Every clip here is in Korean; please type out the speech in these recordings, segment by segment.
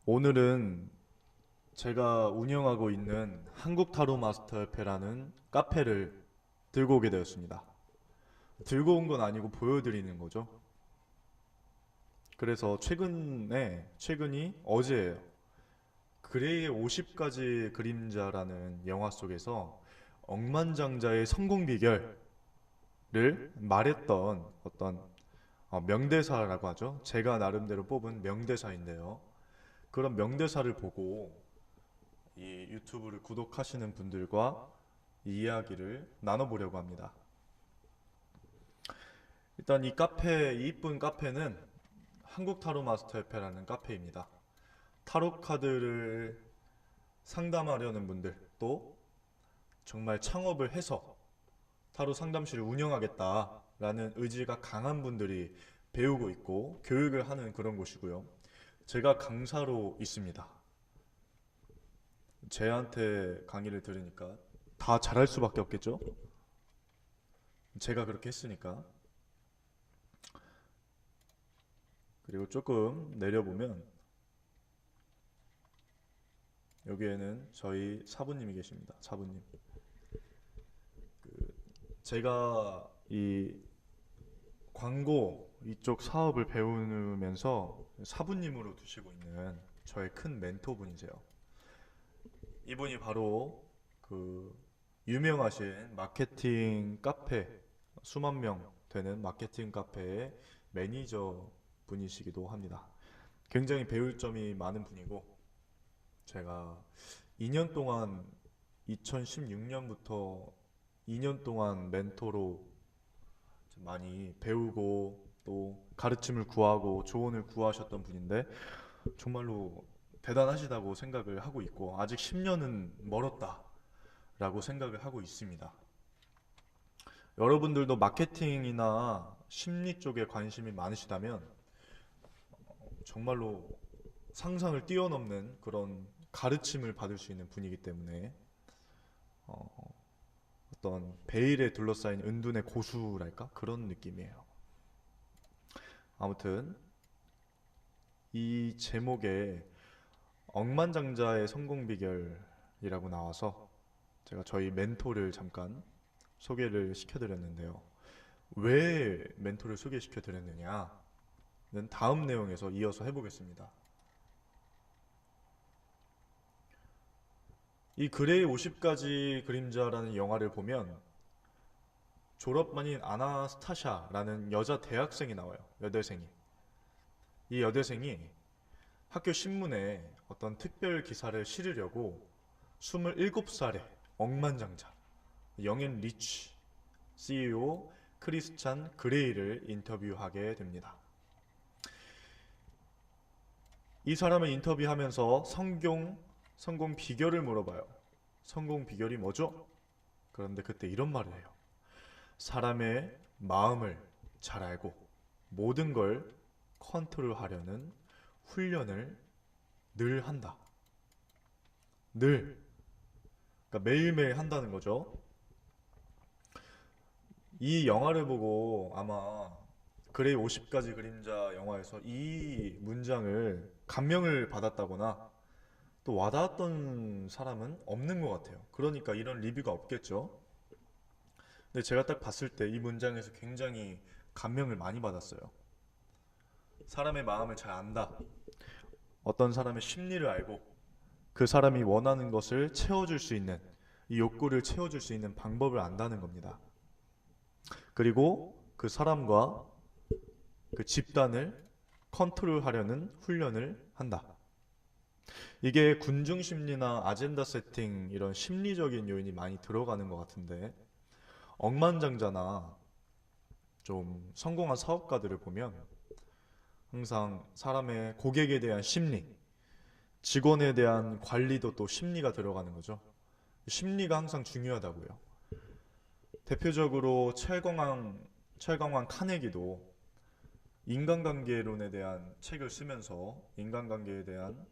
오늘은 제가 운영하고 있는 한국타로마스터협회라는 카페를 들고 오게 되었습니다. 들고 온 건 아니고 보여드리는 거죠. 그래서 최근이 어제예요. 그레이의 50가지 그림자라는 영화 속에서 억만장자의 성공 비결을 말했던 어떤 명대사라고 하죠. 제가 나름대로 뽑은 명대사인데요. 그런 명대사를 보고 이 유튜브를 구독하시는 분들과 이 이야기를 나눠보려고 합니다. 일단 이 이쁜 카페는 한국 타로 마스터 협회라는 카페입니다. 타로 카드를 상담하려는 분들, 또 정말 창업을 해서 타로 상담실을 운영하겠다라는 의지가 강한 분들이 배우고 있고 교육을 하는 그런 곳이고요. 제가 강사로 있습니다. 쟤한테 강의를 들으니까 다 잘할 수밖에 없겠죠? 제가 그렇게 했으니까. 그리고 조금 내려보면 여기에는 저희 사부님이 계십니다. 사부님. 제가 이 광고 이쪽 사업을 배우면서 사부님으로 두시고 있는 저의 큰 멘토분이세요. 이분이 바로 그 유명하신 마케팅 카페, 수만 명 되는 마케팅 카페의 매니저 분이시기도 합니다. 굉장히 배울 점이 많은 분이고, 제가 2년 동안 2016년부터 2년 동안 멘토로 많이 배우고 또 가르침을 구하고 조언을 구하셨던 분인데 정말로 대단하시다고 생각을 하고 있고, 아직 10년은 멀었다라고 생각을 하고 있습니다. 여러분들도 마케팅이나 심리 쪽에 관심이 많으시다면 정말로 상상을 뛰어넘는 그런 가르침을 받을 수 있는 분이기 때문에 어떤 베일에 둘러싸인 은둔의 고수랄까? 그런 느낌이에요. 아무튼 이 제목에 억만장자의 성공 비결이라고 나와서 제가 저희 멘토를 잠깐 소개를 시켜드렸는데요. 왜 멘토를 소개시켜드렸느냐는 다음 내용에서 이어서 해보겠습니다. 이 그레이 50가지 그림자라는 영화를 보면 졸업반인 아나스타샤라는 여자 대학생이 나와요. 여대생이. 이 여대생이 학교 신문에 어떤 특별 기사를 실으려고 27살에 억만장자 영앤 리치 CEO 크리스찬 그레이를 인터뷰하게 됩니다. 이 사람을 인터뷰하면서 성공 비결을 물어봐요. 성공 비결이 뭐죠? 그런데 그때 이런 말을 해요. 사람의 마음을 잘 알고 모든 걸 컨트롤하려는 훈련을 늘 한다. 늘. 그러니까 매일매일 한다는 거죠. 이 영화를 보고 아마 그레이 50가지 그림자 영화에서 이 문장을 감명을 받았다거나 또 와닿았던 사람은 없는 것 같아요. 그러니까 이런 리뷰가 없겠죠. 근데 제가 딱 봤을 때 이 문장에서 굉장히 감명을 많이 받았어요. 사람의 마음을 잘 안다. 어떤 사람의 심리를 알고 그 사람이 원하는 것을 채워줄 수 있는, 이 욕구를 채워줄 수 있는 방법을 안다는 겁니다. 그리고 그 사람과 그 집단을 컨트롤하려는 훈련을 한다. 이게 군중 심리나 아젠다 세팅 이런 심리적인 요인이 많이 들어가는 것 같은데, 억만장자나 좀 성공한 사업가들을 보면 항상 사람의 고객에 대한 심리, 직원에 대한 관리도 또 심리가 들어가는 거죠. 심리가 항상 중요하다고요. 대표적으로 철강왕 카네기도 인간관계론에 대한 책을 쓰면서 인간관계에 대한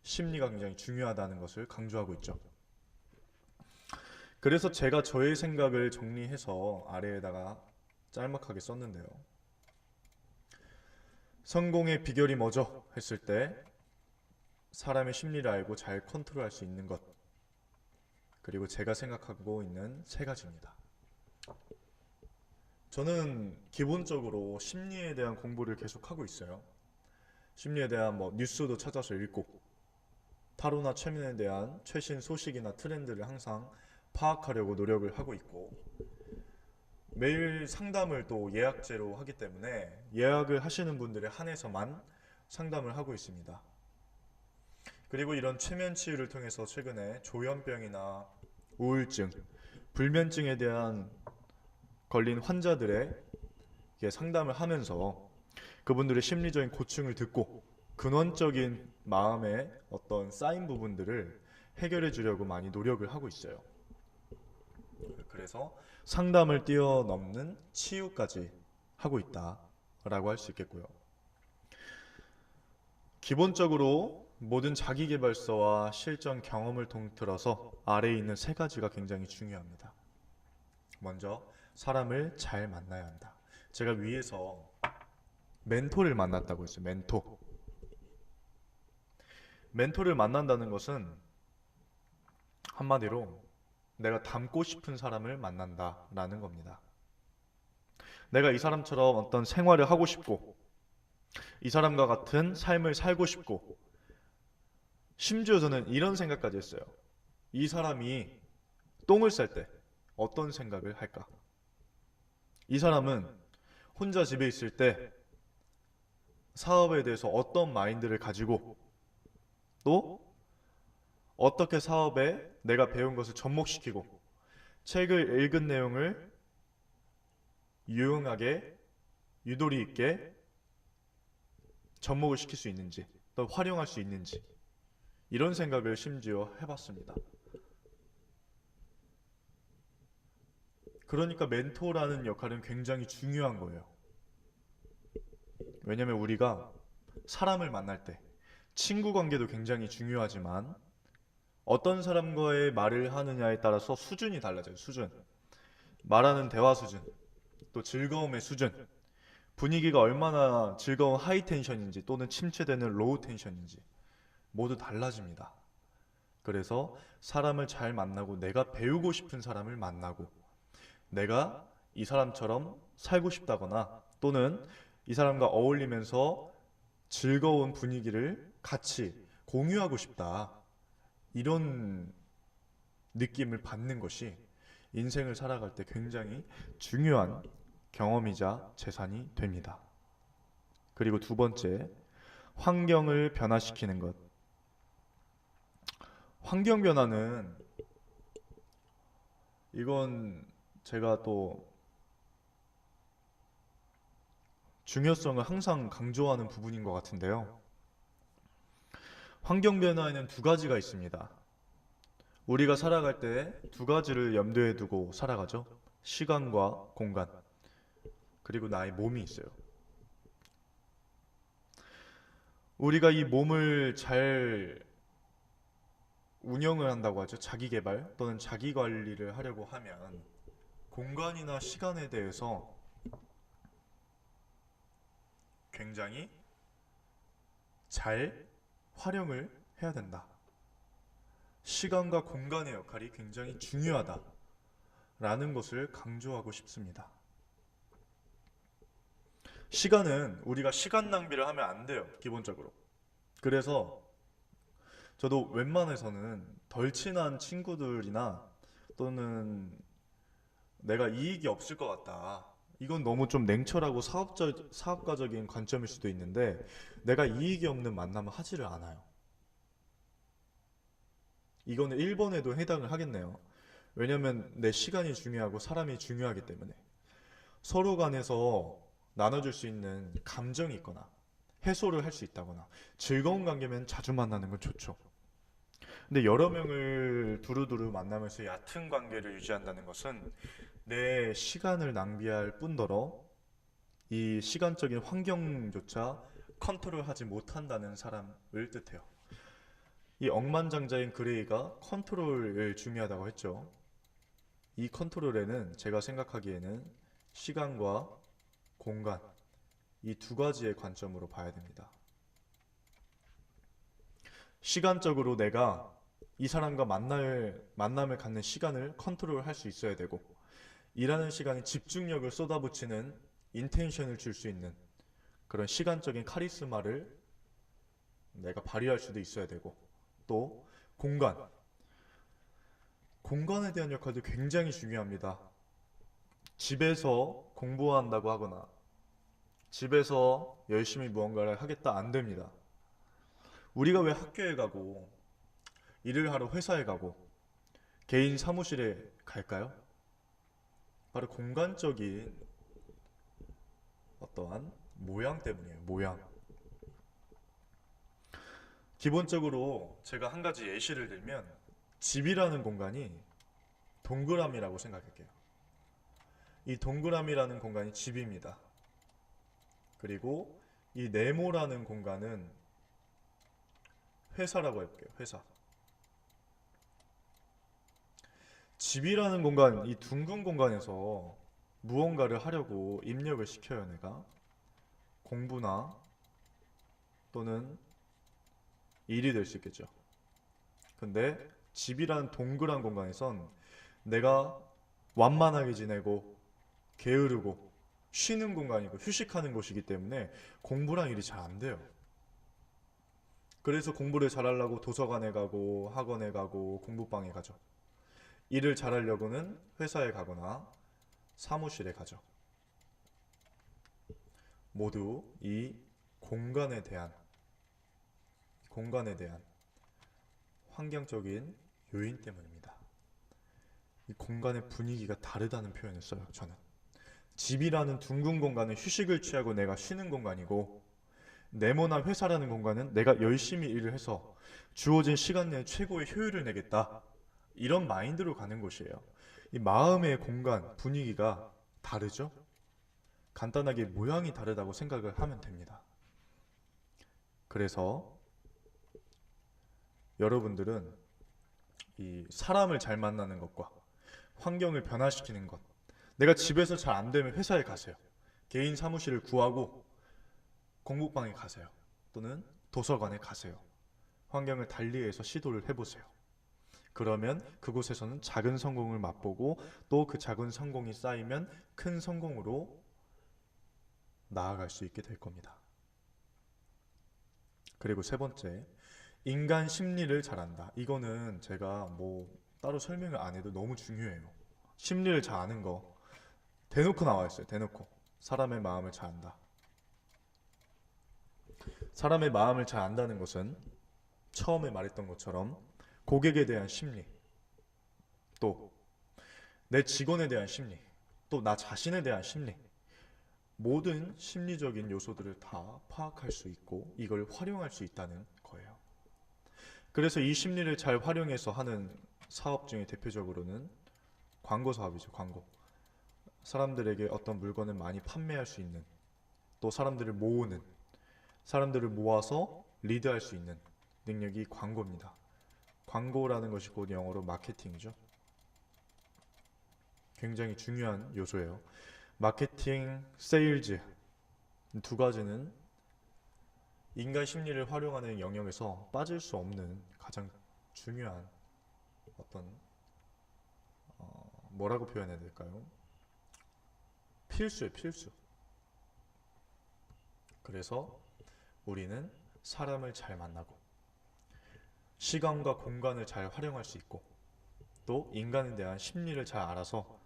심리가 굉장히 중요하다는 것을 강조하고 있죠. 그래서 제가 저의 생각을 정리해서 아래에다가 짤막하게 썼는데요. 성공의 비결이 뭐죠? 했을 때 사람의 심리를 알고 잘 컨트롤할 수 있는 것, 그리고 제가 생각하고 있는 세 가지입니다. 저는 기본적으로 심리에 대한 공부를 계속 하고 있어요. 심리에 대한 뉴스도 찾아서 읽고, 타로나 최면에 대한 최신 소식이나 트렌드를 항상 파악하려고 노력을 하고 있고, 매일 상담을 또 예약제로 하기 때문에 예약을 하시는 분들에 한해서만 상담을 하고 있습니다. 그리고 이런 최면 치유를 통해서 최근에 조현병이나 우울증, 불면증에 대한 걸린 환자들의 상담을 하면서 그분들의 심리적인 고충을 듣고 근원적인 마음의 어떤 쌓인 부분들을 해결해 주려고 많이 노력을 하고 있어요. 그래서 상담을 뛰어넘는 치유까지 하고 있다라고 할 수 있겠고요. 기본적으로 모든 자기계발서와 실전 경험을 통틀어서 아래에 있는 세 가지가 굉장히 중요합니다. 먼저 사람을 잘 만나야 한다. 제가 위에서 멘토를 만났다고 했어요. 멘토를 만난다는 것은 한마디로 내가 닮고 싶은 사람을 만난다라는 겁니다. 내가 이 사람처럼 어떤 생활을 하고 싶고, 이 사람과 같은 삶을 살고 싶고, 심지어 저는 이런 생각까지 했어요. 이 사람이 똥을 쌀 때 어떤 생각을 할까? 이 사람은 혼자 집에 있을 때 사업에 대해서 어떤 마인드를 가지고, 또 어떻게 사업에 내가 배운 것을 접목시키고 책을 읽은 내용을 유용하게 유도리 있게 접목을 시킬 수 있는지, 또 활용할 수 있는지, 이런 생각을 심지어 해봤습니다. 그러니까 멘토라는 역할은 굉장히 중요한 거예요. 왜냐면 우리가 사람을 만날 때 친구 관계도 굉장히 중요하지만 어떤 사람과의 말을 하느냐에 따라서 수준이 달라져요. 수준. 말하는 대화 수준, 또 즐거움의 수준, 분위기가 얼마나 즐거운 하이 텐션인지 또는 침체되는 로우 텐션인지 모두 달라집니다. 그래서 사람을 잘 만나고 내가 배우고 싶은 사람을 만나고 내가 이 사람처럼 살고 싶다거나 또는 이 사람과 어울리면서 즐거운 분위기를 같이 공유하고 싶다, 이런 느낌을 받는 것이 인생을 살아갈 때 굉장히 중요한 경험이자 재산이 됩니다. 그리고 두 번째, 환경을 변화시키는 것. 환경 변화는 이건 제가 또 중요성을 항상 강조하는 부분인 것 같은데요. 환경 변화에는 두 가지가 있습니다. 우리가 살아갈 때 두 가지를 염두에 두고 살아가죠. 시간과 공간, 그리고 나의 몸이 있어요. 우리가 이 몸을 잘 운영을 한다고 하죠. 자기 개발 또는 자기 관리를 하려고 하면 공간이나 시간에 대해서 굉장히 잘 활용을 해야 된다. 시간과 공간의 역할이 굉장히 중요하다라는 것을 강조하고 싶습니다. 시간은 우리가 시간 낭비를 하면 안 돼요. 기본적으로. 그래서 저도 웬만해서는 덜 친한 친구들이나 또는 내가 이익이 없을 것 같다, 이건 너무 좀 냉철하고 사업가적인 관점일 수도 있는데 내가 이익이 없는 만남을 하지를 않아요. 이거는 1번에도 해당을 하겠네요. 왜냐면 내 시간이 중요하고 사람이 중요하기 때문에 서로 간에서 나눠줄 수 있는 감정이 있거나 해소를 할 수 있다거나 즐거운 관계면 자주 만나는 건 좋죠. 근데 여러 명을 두루두루 만나면서 얕은 관계를 유지한다는 것은 내 시간을 낭비할 뿐더러 이 시간적인 환경조차 컨트롤하지 못한다는 사람을 뜻해요. 이 억만장자인 그레이가 컨트롤을 중요하다고 했죠. 이 컨트롤에는 제가 생각하기에는 시간과 공간, 이 두 가지의 관점으로 봐야 됩니다. 시간적으로 내가 이 사람과 만남을 갖는 시간을 컨트롤할 수 있어야 되고, 일하는 시간에 집중력을 쏟아붓히는 인텐션을 줄 수 있는 그런 시간적인 카리스마를 내가 발휘할 수도 있어야 되고, 또 공간, 공간에 대한 역할도 굉장히 중요합니다. 집에서 공부한다고 하거나 집에서 열심히 무언가를 하겠다 안 됩니다. 우리가 왜 학교에 가고 일을 하러 회사에 가고 개인 사무실에 갈까요? 바로 공간적인 어떠한 모양 때문이에요. 모양. 기본적으로 제가 한 가지 예시를 들면, 집이라는 공간이 동그라미라고 생각할게요. 이 동그라미라는 공간이 집입니다. 그리고 이 네모라는 공간은 회사라고 해볼게요. 회사. 집이라는 공간, 이 둥근 공간에서 무언가를 하려고 입력을 시켜요, 내가. 공부나 또는 일이 될 수 있겠죠. 근데 집이라는 동그란 공간에선 내가 완만하게 지내고 게으르고 쉬는 공간이고 휴식하는 곳이기 때문에 공부랑 일이 잘 안 돼요. 그래서 공부를 잘하려고 도서관에 가고 학원에 가고 공부방에 가죠. 일을 잘하려고는 회사에 가거나 사무실에 가죠. 모두 이 공간에 대한 환경적인 요인 때문입니다. 이 공간의 분위기가 다르다는 표현을 써요, 저는. 집이라는 둥근 공간은 휴식을 취하고 내가 쉬는 공간이고, 네모난 회사라는 공간은 내가 열심히 일을 해서 주어진 시간 내에 최고의 효율을 내겠다, 이런 마인드로 가는 곳이에요. 이 마음의 공간, 분위기가 다르죠? 간단하게 모양이 다르다고 생각을 하면 됩니다. 그래서 여러분들은 이 사람을 잘 만나는 것과 환경을 변화시키는 것, 내가 집에서 잘 안 되면 회사에 가세요. 개인 사무실을 구하고 공부방에 가세요. 또는 도서관에 가세요. 환경을 달리해서 시도를 해보세요. 그러면 그곳에서는 작은 성공을 맛보고, 또 그 작은 성공이 쌓이면 큰 성공으로 나아갈 수 있게 될 겁니다. 그리고 세 번째, 인간 심리를 잘한다. 이거는 제가 뭐 따로 설명을 안 해도 너무 중요해요. 심리를 잘 아는 거 대놓고 나와 있어요. 대놓고. 사람의 마음을 잘 안다. 사람의 마음을 잘 안다는 것은 처음에 말했던 것처럼 고객에 대한 심리, 또 내 직원에 대한 심리, 또 나 자신에 대한 심리, 모든 심리적인 요소들을 다 파악할 수 있고 이걸 활용할 수 있다는 거예요. 그래서 이 심리를 잘 활용해서 하는 사업 중에 대표적으로는 광고 사업이죠. 광고. 사람들에게 어떤 물건을 많이 판매할 수 있는, 또 사람들을 모으는, 사람들을 모아서 리드할 수 있는 능력이 광고입니다. 광고라는 것이 곧 영어로 마케팅이죠. 굉장히 중요한 요소예요. 마케팅, 세일즈, 두 가지는 인간 심리를 활용하는 영역에서 빠질 수 없는 가장 중요한 어떤 뭐라고 표현해야 될까요? 필수예요, 필수. 그래서 우리는 사람을 잘 만나고 시간과 공간을 잘 활용할 수 있고, 또 인간에 대한 심리를 잘 알아서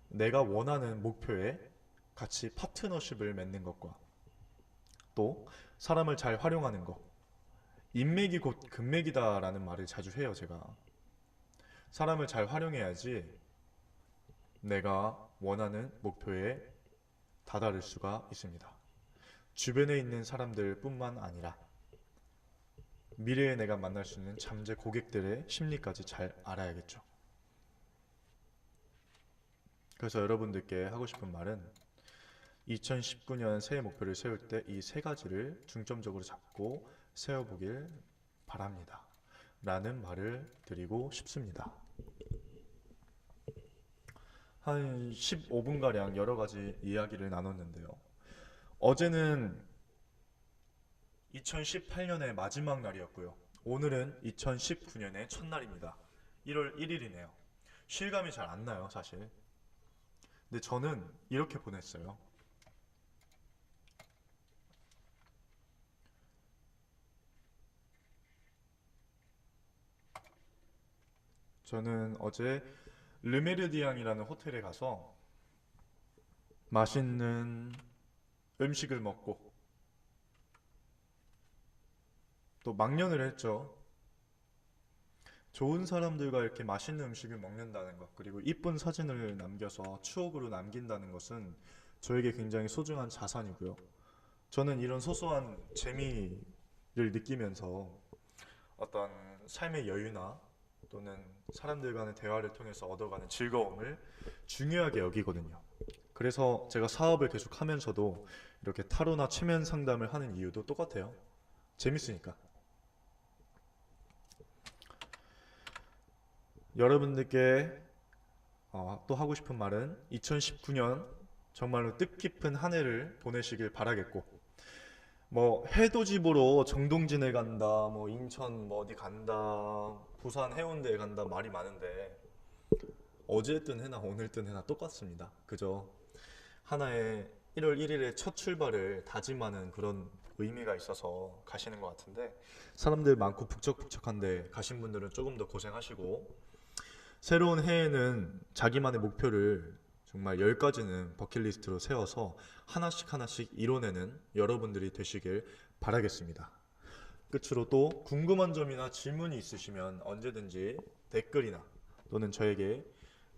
내가 원하는 목표에 같이 파트너십을 맺는 것과, 또 사람을 잘 활용하는 것, 인맥이 곧 금맥이다 라는 말을 자주 해요. 제가 사람을 잘 활용해야지 내가 원하는 목표에 다다를 수가 있습니다. 주변에 있는 사람들 뿐만 아니라 미래에 내가 만날 수 있는 잠재 고객들의 심리까지 잘 알아야겠죠. 그래서 여러분들께 하고 싶은 말은 2019년 새해 목표를 세울 때 이 세 가지를 중점적으로 잡고 세워보길 바랍니다. 라는 말을 드리고 싶습니다. 한 15분가량 여러 가지 이야기를 나눴는데요. 어제는 2018년의 마지막 날이었고요. 오늘은 2019년의 첫날입니다. 1월 1일이네요. 실감이 잘 안 나요, 사실. 근데 저는 이렇게 보냈어요. 저는 어제 르메르디앙이라는 호텔에 가서 맛있는 음식을 먹고 또 망연을 했죠. 좋은 사람들과 이렇게 맛있는 음식을 먹는다는 것, 그리고 이쁜 사진을 남겨서 추억으로 남긴다는 것은 저에게 굉장히 소중한 자산이고요. 저는 이런 소소한 재미를 느끼면서 어떤 삶의 여유나 또는 사람들과의 대화를 통해서 얻어가는 즐거움을 중요하게 여기거든요. 그래서 제가 사업을 계속 하면서도 이렇게 타로나 최면 상담을 하는 이유도 똑같아요. 재밌으니까. 여러분들께 또 하고 싶은 말은 2019년 정말로 뜻깊은 한 해를 보내시길 바라겠고, 뭐 해돋이보러 정동진에 간다, 뭐 인천 뭐 어디 간다, 부산 해운대에 간다 말이 많은데 어제 뜬 해나 오늘 뜬 해나 똑같습니다. 그죠? 하나의 1월 1일의 첫 출발을 다짐하는 그런 의미가 있어서 가시는 것 같은데, 사람들 많고 북적북적한데 가신 분들은 조금 더 고생하시고, 새로운 해에는 자기만의 목표를 정말 10가지는 버킷리스트로 세워서 하나씩 하나씩 이뤄내는 여러분들이 되시길 바라겠습니다. 끝으로 또 궁금한 점이나 질문이 있으시면 언제든지 댓글이나 또는 저에게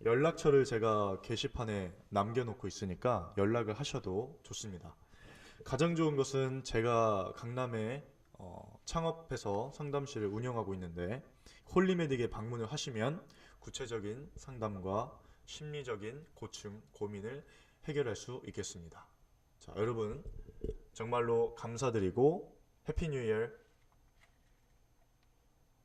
연락처를 제가 게시판에 남겨놓고 있으니까 연락을 하셔도 좋습니다. 가장 좋은 것은 제가 강남에 창업해서 상담실을 운영하고 있는데, 홀리메딕에 방문을 하시면 구체적인 상담과 심리적인 고충, 고민을 해결할 수 있겠습니다. 자, 여러분 정말로 감사드리고 해피 뉴 이어